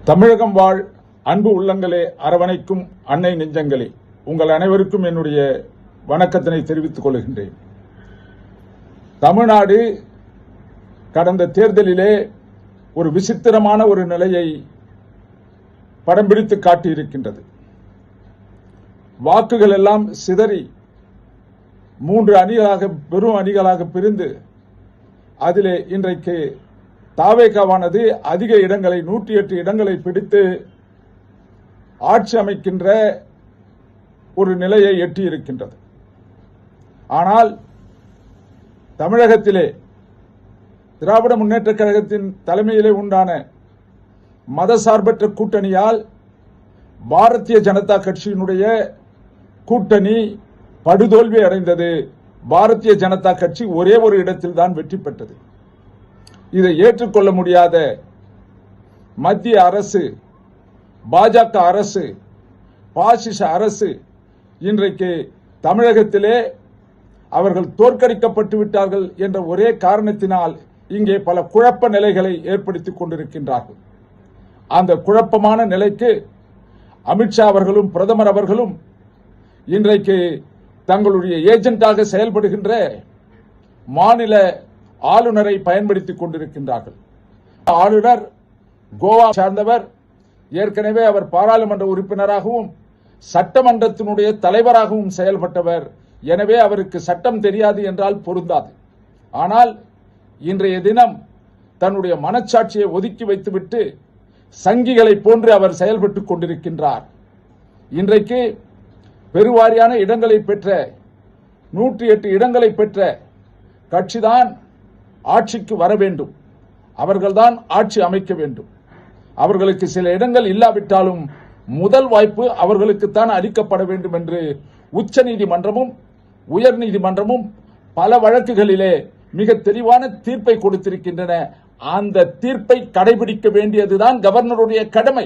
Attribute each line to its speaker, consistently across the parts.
Speaker 1: தமிழகம் வாழ் அன்பு உள்ளங்களே, அரவணைக்கும் அன்னை நெஞ்சங்களே, உங்கள் அனைவருக்கும் என்னுடைய வணக்கத்தினை தெரிவித்துக் கொள்கின்றேன். தமிழ்நாடு கடந்த தேர்தலிலே ஒரு விசித்திரமான ஒரு நிலையை படம் பிடித்து காட்டியிருக்கின்றது. வாக்குகள் எல்லாம் சிதறி 3 அணிகளாக பெரும் அணிகளாக பிரிந்து அதிலே இன்றைக்கு தாவேகாவானது அதிக இடங்களை 108 இடங்களை பிடித்து ஆட்சி அமைக்கின்ற ஒரு நிலையை எட்டியிருக்கின்றது. ஆனால் தமிழகத்திலே திராவிட முன்னேற்ற கழகத்தின் தலைமையிலே உண்டான மதசார்பற்ற கூட்டணியால் பாரதிய ஜனதா கட்சியினுடைய கூட்டணி படுதோல்வி அடைந்தது. பாரதிய ஜனதா கட்சி ஒரே ஒரு இடத்தில் தான் வெற்றி பெற்றது. இதை ஏற்றுக்கொள்ள முடியாத மத்திய அரசு, பாஜக அரசு, பாசிச அரசு இன்றைக்கு தமிழகத்திலே அவர்கள் தோற்கடிக்கப்பட்டு விட்டார்கள் என்ற ஒரே காரணத்தினால் இங்கே பல குழப்ப நிலைகளை ஏற்படுத்திக் கொண்டிருக்கின்றார்கள். அந்த குழப்பமான நிலைக்கு அமித்ஷா அவர்களும் பிரதமர் அவர்களும் இன்றைக்கு தங்களுடைய ஏஜென்டாக செயல்படுகின்ற மாநில ஆளுநரை பயன்படுத்திக் கொண்டிருக்கின்றார்கள். ஆளுநர் கோவா சார்ந்தவர். ஏற்கனவே அவர் பாராளுமன்ற உறுப்பினராகவும் சட்டமன்றத்தினுடைய தலைவராகவும் செயல்பட்டவர். எனவே அவருக்கு சட்டம் தெரியாது என்றால் பொருந்தாது. ஆனால் இன்றைய தினம் தன்னுடைய மனச்சாட்சியை ஒதுக்கி வைத்துவிட்டு சங்கிகளை போன்று அவர் செயல்பட்டுக் கொண்டிருக்கின்றார். இன்றைக்கு பெருவாரியான இடங்களை பெற்ற 108 இடங்களை பெற்ற கட்சிதான் ஆட்சிக்கு வர வேண்டும். அவர்கள்தான் ஆட்சி அமைக்க வேண்டும். அவர்களுக்கு சில இடங்கள் இல்லாவிட்டாலும் முதல் வாய்ப்பு அவர்களுக்குத்தான் அளிக்கப்பட வேண்டும் என்று உச்ச நீதிமன்றமும் உயர் நீதிமன்றமும் பல வழக்குகளிலே மிக தெளிவான தீர்ப்பை கொடுத்திருக்கின்றன. அந்த தீர்ப்பை கடைபிடிக்க வேண்டியதுதான் கவர்னருடைய கடமை.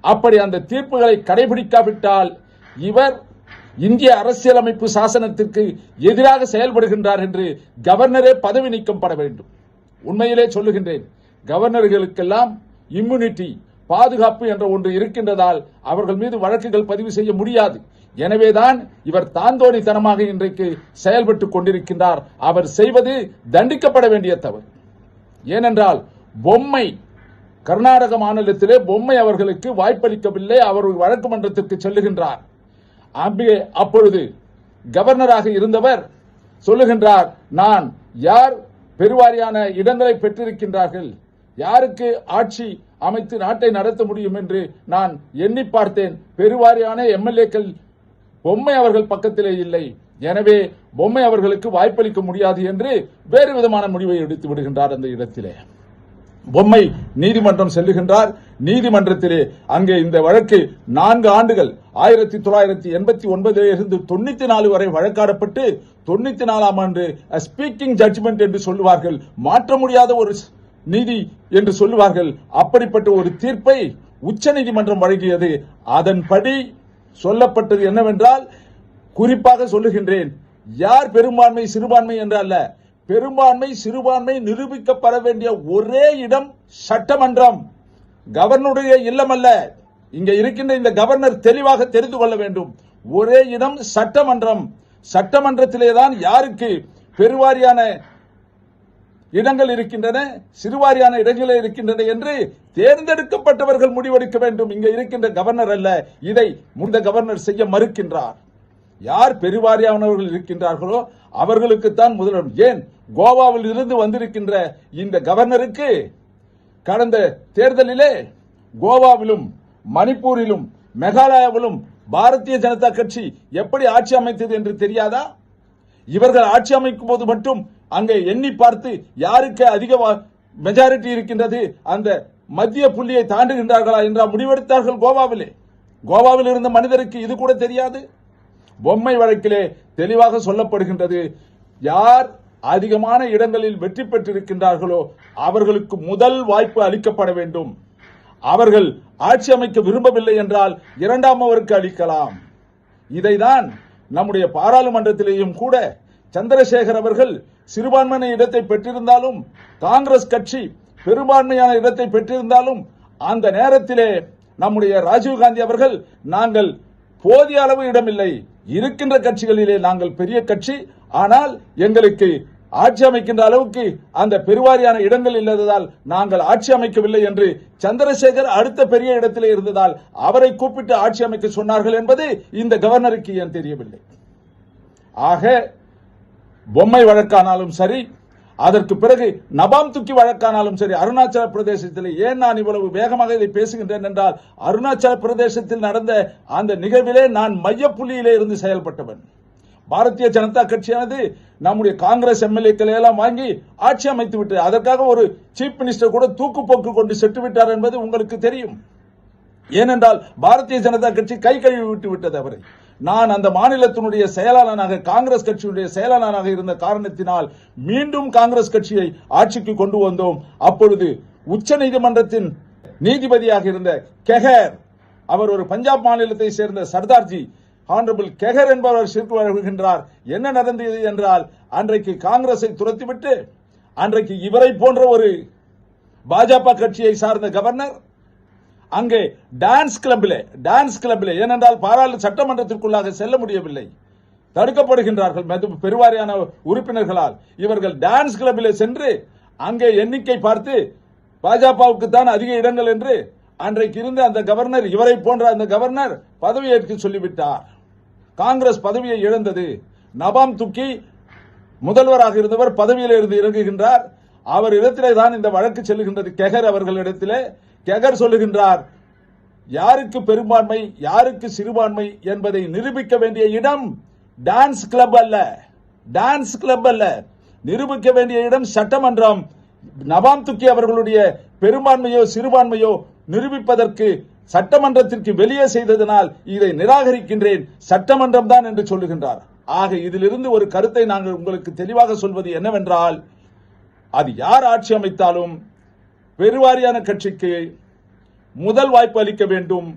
Speaker 1: அப்படி அந்த தீர்ப்புகளை கடைபிடிக்காவிட்டால் இவர் இந்திய அரசியலமைப்பு சாசனத்திற்கு எதிராக செயல்படுகின்றார் என்று கவர்னரே பதவி நீக்கம் பட வேண்டும். உண்மையிலே சொல்லுகின்றேன், கவர்னர்களுக்கெல்லாம் இம்யூனிட்டி, பாதுகாப்பு என்ற ஒன்று இருக்கின்றதால் அவர்கள் மீது வழக்குகள் பதிவு செய்ய முடியாது. எனவேதான் இவர் தாந்தோணித்தனமாக இன்றைக்கு செயல்பட்டுக் கொண்டிருக்கின்றார். அவர் செய்வது தண்டிக்கப்பட வேண்டிய தவறு. ஏனென்றால் பொம்மை கர்நாடக மாநிலத்திலே பொம்மை அவர்களுக்கு வாய்ப்பளிக்கவில்லை. அவர் வழக்கு மன்றத்திற்கு செல்லுகின்றார். அப்பொழுது கவர்னராக இருந்தவர் சொல்லுகின்றார், நான் யார் பெருவாரியான இடங்களை பெற்றிருக்கின்றார்கள், யாருக்கு ஆட்சி அமைத்து நாட்டை நடத்த முடியும் என்று நான் எண்ணி பார்த்தேன். பெருவாரியான எம்எல்ஏக்கள் பொம்மை அவர்கள் பக்கத்திலே இல்லை. எனவே பொம்மை அவர்களுக்கு வாய்ப்பளிக்க முடியாது என்று வேறு விதமான முடிவை எடுத்து விடுகின்றார். அந்த இடத்திலே பொம்மை நீதிமன்றம் செல்லுகின்றார். நீதிமன்றத்திலே அங்கே இந்த வழக்கு 4 ஆண்டுகள் 1989 இருந்து 94 வரை வழக்காடப்பட்டு 94ஆம் ஆண்டு ஸ்பீக்கிங் ஜட்ஜ்மெண்ட் என்று சொல்லுவார்கள், மாற்ற முடியாத ஒரு நீதி என்று சொல்லுவார்கள். அப்படிப்பட்ட ஒரு தீர்ப்பை உச்ச நீதிமன்றம் வழங்கியது. அதன்படி சொல்லப்பட்டது என்னவென்றால், குறிப்பாக சொல்லுகின்றேன், யார் பெரும்பான்மை சிறுபான்மை என்றல்ல, பெரும்பான்மை சிறுபான்மை நிரூபிக்கப்பட வேண்டிய ஒரே இடம் சட்டமன்றம், கவர்னருடைய இல்லம் அல்ல. இங்க இருக்கின்ற இந்த கவர்னர் தெளிவாக தெரிந்து கொள்ள வேண்டும். ஒரே இடம் சட்டமன்றம். சட்டமன்றத்திலேதான் யாருக்கு பெருவாரியான இடங்கள் இருக்கின்றன, சிறுவாரியான இடங்களே இருக்கின்றன என்று தேர்ந்தெடுக்கப்பட்டவர்கள் முடிவெடுக்க வேண்டும். இங்க இருக்கின்ற கவர்னர் அல்ல. இதை முந்த கவர்னர் செய்ய மறுக்கின்றார். யார் பெருவாரியானவர்கள் இருக்கின்றார்களோ அவர்களுக்குத்தான் முதலிடம். ஏன் கோவாவில் இருந்து வந்திருக்கின்ற இந்த கவர்னருக்கு கடந்த தேர்தலிலே கோவாவிலும் மணிப்பூரிலும் மேகாலயாவிலும் பாரதிய ஜனதா கட்சி எப்படி ஆட்சி அமைத்தது என்று தெரியாதா? இவர்கள் ஆட்சி அமைக்கும் போது மட்டும் அங்கே எண்ணி பார்த்து யாருக்கு அதிக மெஜாரிட்டி இருக்கின்றது, அந்த மத்திய புள்ளியை தாண்டுகின்றார்களா என்ற முடிவெடுத்தார்கள் கோவாவிலே. கோவாவில் இருந்த மனிதருக்கு இது கூட தெரியாது. பொம்மை வழக்கிலே தெளிவாக சொல்லப்படுகின்றது, யார் அதிகமான இடங்களில் வெற்றி பெற்றிருக்கின்றார்களோ அவர்களுக்கு முதல் வாய்ப்பு அளிக்கப்பட வேண்டும். அவர்கள் ஆட்சி அமைக்க விரும்பவில்லை என்றால் 2ஆம் அவருக்கு அளிக்கலாம். இதைதான் நம்முடைய பாராளுமன்றத்திலேயும் கூட சந்திரசேகர் அவர்கள் சிறுபான்மையான இடத்தை பெற்றிருந்தாலும், காங்கிரஸ் கட்சி பெரும்பான்மையான இடத்தை பெற்றிருந்தாலும் அந்த நேரத்திலே நம்முடைய ராஜீவ்காந்தி அவர்கள், நாங்கள் போதிய அளவு இடமில்லை, இருக்கின்ற கட்சிகளிலே நாங்கள் பெரிய கட்சி, ஆனால் எங்களுக்கு ஆட்சி அமைக்கின்ற அளவுக்கு அந்த பெருவாரியான இடங்கள் இல்லாததால் நாங்கள் ஆட்சி அமைக்கவில்லை என்று சந்திரசேகர் அடுத்த பெரிய இடத்திலே இருந்ததால் அவரை கூப்பிட்டு ஆட்சி அமைக்க சொன்னார்கள் என்பது இந்த கவர்னருக்கு ஏன் தெரியவில்லை? ஆக பொம்மை வழக்கானாலும் சரி, அதற்கு பிறகு நபாம் துக்கி வழக்கானாலும் சரி, அருணாச்சல பிரதேசத்தில் ஏன் நான் இவ்வளவு வேகமாக இதை பேசுகின்றேன் என்றால், அருணாச்சல பிரதேசத்தில் நடந்த அந்த நிகழ்விலே நான் மையப்புள்ளியிலே இருந்து செயல்பட்டவன். பாரதிய ஜனதா கட்சியானது நம்முடைய காங்கிரஸ் எம்எல்ஏக்களை எல்லாம் வாங்கி ஆட்சி அமைத்து விட்டது. அதற்காக ஒரு சீஃப் மினிஸ்டர் கூட தூக்கு போக்கு கொண்டு செட்டு விட்டார் என்பது உங்களுக்கு தெரியும். ஏனென்றால் பாரதிய ஜனதா கட்சி கை கழுவி விட்டு விட்டது அவரை. நான் அந்த மாநிலத்தினுடைய செயலாளராக, காங்கிரஸ் கட்சியுடைய செயலாளராக இருந்த காரணத்தினால் மீண்டும் காங்கிரஸ் கட்சியை ஆட்சிக்கு கொண்டு வந்தோம். அப்பொழுது உச்ச நீதிமன்றத்தின் நீதிபதியாக இருந்த கெஹர், அவர் ஒரு பஞ்சாப் மாநிலத்தை சேர்ந்த சர்தார்ஜி, ஹானரபிள் கெஹர் என்பவர் சிறுக்கு வருகின்றார். என்ன நடந்தது என்றால், அன்றைக்கு காங்கிரஸை துரத்திவிட்டு அன்றைக்கு இவரை போன்ற ஒரு பாஜக கட்சியை சார்ந்த கவர்னர் அங்கே டான்ஸ் கிளப்பிலே, ஏனென்றால் பாராளுமன்ற சட்டமன்றத்திற்குள்ளாக செல்ல முடியவில்லை, தடுக்கப்படுகின்றார்கள் பெருவாரியான உறுப்பினர்களால். இவர்கள் டான்ஸ் கிளப்பிலே சென்று அங்கே எண்ணிக்கை பார்த்து பாஜகவுக்கு தான் அதிக இடங்கள் என்று அன்றைக்கு இருந்த அந்த கவர்னர், இவரை போன்ற அந்த கவர்னர் பதவியேற்க சொல்லிவிட்டார். காங்கிரஸ் பதவியை இழந்தது. நபாம் துக்கி முதல்வராக இருந்தவர் பதவியில் இருந்து இறங்குகின்றார். அவர் இடத்திலே தான் இந்த வழக்கு செல்லுகின்றது, கெஹர் அவர்களிடத்திலே. கெஹர் சொல்லுகின்றார், யாருக்கு பெரும்பான்மை யாருக்கு சிறுபான்மை என்பதை நிரூபிக்க வேண்டிய இடம் டான்ஸ் கிளப் அல்ல, நிரூபிக்க வேண்டிய இடம் சட்டமன்றம். நபாம் துக்கி அவர்களுடைய பெரும்பான்மையோ சிறுபான்மையோ நிரூபிப்பதற்கு சட்டமன்றத்திற்கு வெளியே செய்ததனால் இதை நிராகரிக்கின்றேன், சட்டமன்றம் தான் என்று சொல்லுகின்றார். ஆக இதிலிருந்து ஒரு கருத்தை நாங்கள் உங்களுக்கு தெளிவாக சொல்வது என்னவென்றால், அது யார் ஆட்சி அமைத்தாலும் பெருவாரியான கட்சிக்கு முதல் வாய்ப்பு அளிக்க வேண்டும்.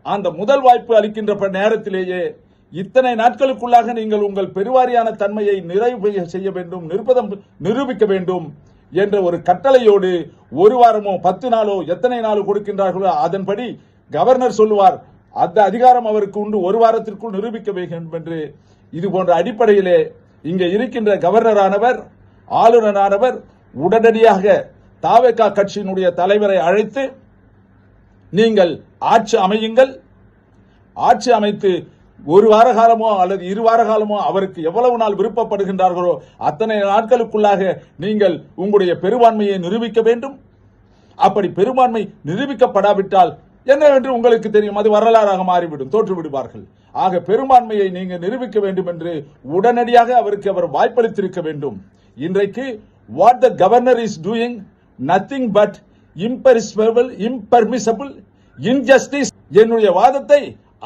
Speaker 1: அந்த முதல் வாய்ப்பு அளிக்கின்ற நேரத்திலேயே இத்தனை நாட்களுக்குள்ளாக நீங்கள் உங்கள் பெருவாரியான தன்மையை நிறைவு செய்ய வேண்டும், நிரூபிக்க வேண்டும் என்ற ஒரு கட்டளையோடு ஒரு வாரமோ 10 நாளோ எத்தனை நாளோ கொடுக்கின்றார்களோ அதன்படி கவர்னர் சொல்லுவார், அந்த அதிகாரம் அவருக்கு உண்டு, ஒரு வாரத்திற்குள் நிரூபிக்க வேண்டும் என்று. இது போன்ற அடிப்படையிலே இங்கே இருக்கின்ற கவர்னரானவர், ஆளுநரானவர் உடனடியாக தாவேகா கட்சியினுடைய தலைவரை அழைத்து, நீங்கள் ஆட்சி அமையுங்கள், ஆட்சி அமைத்து ஒரு வார காலமோ அல்லது 2 வார காலமோ அவருக்கு எவ்வளவு நாள் விருப்பப்படுகின்றார்களோ அத்தனை நாட்களுக்குள்ளாக நீங்கள் உங்களுடைய பெரும்பான்மையை நிரூபிக்க வேண்டும். அப்படி பெரும்பான்மை நிரூபிக்கப்படாவிட்டால் என்னவென்று உங்களுக்கு தெரியும், அது வரலாறாக மாறிவிடும், தோற்று விடுவார்கள். ஆக பெரும்பான்மையை நீங்கள் நிரூபிக்க வேண்டும் என்று உடனடியாக அவருக்கு அவர் வாய்ப்பளித்திருக்க வேண்டும். இன்றைக்கு what the governor is doing nothing but impermissible injustice. என்னுடைய வாதத்தை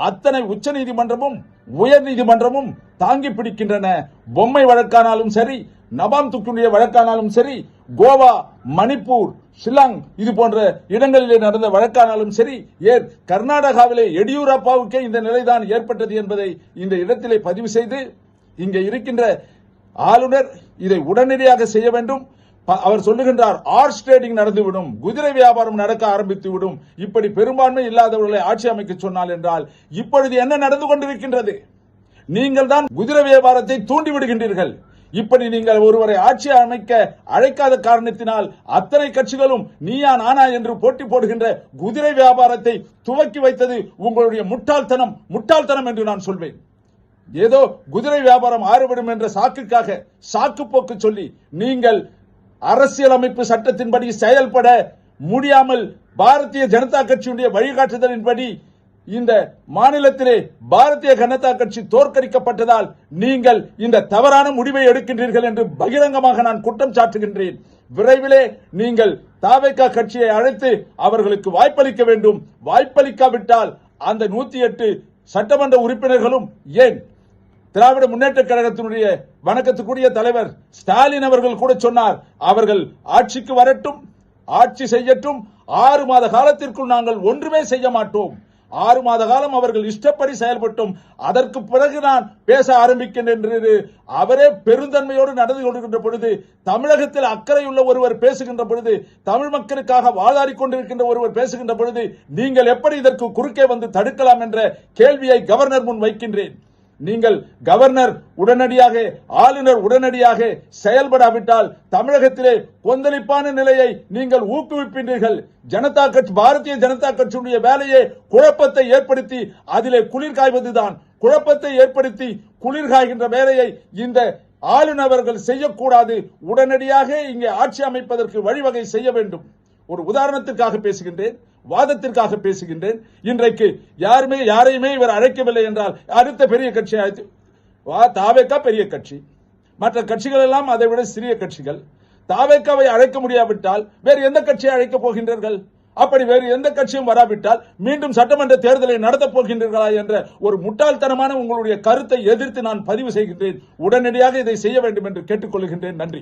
Speaker 1: அத்தனை உச்ச நீதிமன்றமும் உயர் நீதிமன்றமும் தாங்கி பிடிக்கின்றன. பொம்மை வழக்கானாலும் சரி, நபாம் துக்கியுடைய வழக்கானாலும் சரி, கோவா, மணிப்பூர், ஷில்லாங் இது போன்ற இடங்களிலே நடந்த வழக்கானாலும் சரி, கர்நாடகாவிலே எடியூரப்பாவுக்கே இந்த நிலைதான் ஏற்பட்டது என்பதை இந்த இடத்திலே பதிவு செய்து, இங்கே இருக்கின்ற ஆளுநர் இதை உடனடியாக செய்ய வேண்டும். அவர் சொல்லுகின்றார், ஹார்ஸ் ட்ரேடிங் நடந்துவிடும், குதிரை வியாபாரம் நடக்க ஆரம்பித்து விடும், இப்படி பெரும்பான்மை இல்லாதவர்களை ஆட்சி அமைக்க சொன்னால் என்றால் இப்பொழுது என்ன நடந்து கொண்டிருக்கின்றது? நீங்கள் தான் குதிரை வியாபாரத்தை தூண்டிவிடுகின்றீர்கள். இப்படி நீங்கள் ஒருவரை ஆட்சி அமைக்க அழைக்காத காரணத்தினால் அத்தனை கட்சிகளும் நீயா நானா என்று போட்டி போடுகின்ற குதிரை வியாபாரத்தை துவக்கி வைத்தது உங்களுடைய முட்டாள்தனம் என்று நான் சொல்வேன். ஏதோ குதிரை வியாபாரம் ஆறுபடும் என்ற சாக்குக்காக சாக்கு போக்கு சொல்லி நீங்கள் அரசியலமைப்பு சட்டத்தின்படி செயல்பட முடியாமல் பாரதிய ஜனதா கட்சியுடைய வழிகாட்டுதலின்படி இந்த மாநிலத்திலே பாரதிய ஜனதா கட்சி தோற்கடிக்கப்பட்டதால் நீங்கள் இந்த தவறான முடிவை எடுக்கின்றீர்கள் என்று பகிரங்கமாக நான் குற்றம் சாட்டுகின்றேன். விரைவிலே நீங்கள் தாவேகா கட்சியை அழைத்து அவர்களுக்கு வாய்ப்பளிக்க வேண்டும். வாய்ப்பளிக்காவிட்டால் அந்த 108 சட்டமன்ற உறுப்பினர்களும், ஏன் திராவிட முன்னேற்ற கழகத்தினுடைய வணக்கத்துக்குரிய தலைவர் ஸ்டாலின் அவர்கள் கூட சொன்னார், அவர்கள் ஆட்சிக்கு வரட்டும், ஆட்சி செய்யட்டும், 6 மாத காலத்திற்குள் நாங்கள் ஒன்றுமே செய்ய மாட்டோம், 6 மாத காலம் அவர்கள் இஷ்டப்படி செயல்பட்டும் அதற்கு பிறகு நான் பேச ஆரம்பிக்கின்றேன் என்று அவரே பெருந்தன்மையோடு நடந்து கொண்டிருக்கின்ற பொழுது, தமிழகத்தில் அக்கறை உள்ள ஒருவர் பேசுகின்ற பொழுது, தமிழ் மக்களுக்காக வாதாடி கொண்டிருக்கின்ற ஒருவர் பேசுகின்ற பொழுது நீங்கள் எப்படி இதற்கு குறுக்கே வந்து தடுக்கலாம் என்ற கேள்வியை கவர்னர் முன் வைக்கின்றேன். நீங்கள் கவர்னர் உடனடியாக, ஆளுநர் உடனடியாக செயல்படாவிட்டால் தமிழகத்திலே கொந்தளிப்பான நிலையை நீங்கள் ஊக்குவிப்பீர்கள். ஜனதா கட்சி, பாரதிய ஜனதா கட்சியுடைய வேலையே குழப்பத்தை ஏற்படுத்தி அதிலே குளிர் காய்வதுதான். குழப்பத்தை ஏற்படுத்தி குளிர் காய்கின்ற வேலையை இந்த ஆளுநர்கள் செய்யக்கூடாது. உடனடியாக இங்கே ஆட்சி அமைப்பதற்கு வழிவகை செய்ய வேண்டும். ஒரு உதாரணத்திற்காக பேசுகின்றேன், வாதத்திற்காக பேசுகின்றேன். இன்றைக்கு யாரையுமே இவர் அழைக்கவில்லை என்றால் அடுத்த பெரிய கட்சி தாவேகா பெரிய கட்சி, மற்ற கட்சிகள் எல்லாம் அதை விட சிறிய கட்சிகள். தாவேகாவை அழைக்க முடியாவிட்டால் வேறு எந்த கட்சியை அழைக்கப் போகின்றீர்கள்? அப்படி வேறு எந்த கட்சியும் வராவிட்டால் மீண்டும் சட்டமன்ற தேர்தலை நடத்தப் போகின்றீர்களா என்ற ஒரு முட்டாள்தனமான உங்களுடைய கருத்தை எதிர்த்து நான் பதிவு செய்கின்றேன். உடனடியாக இதை செய்ய வேண்டும் என்று கேட்டுக்கொள்கின்றேன். நன்றி.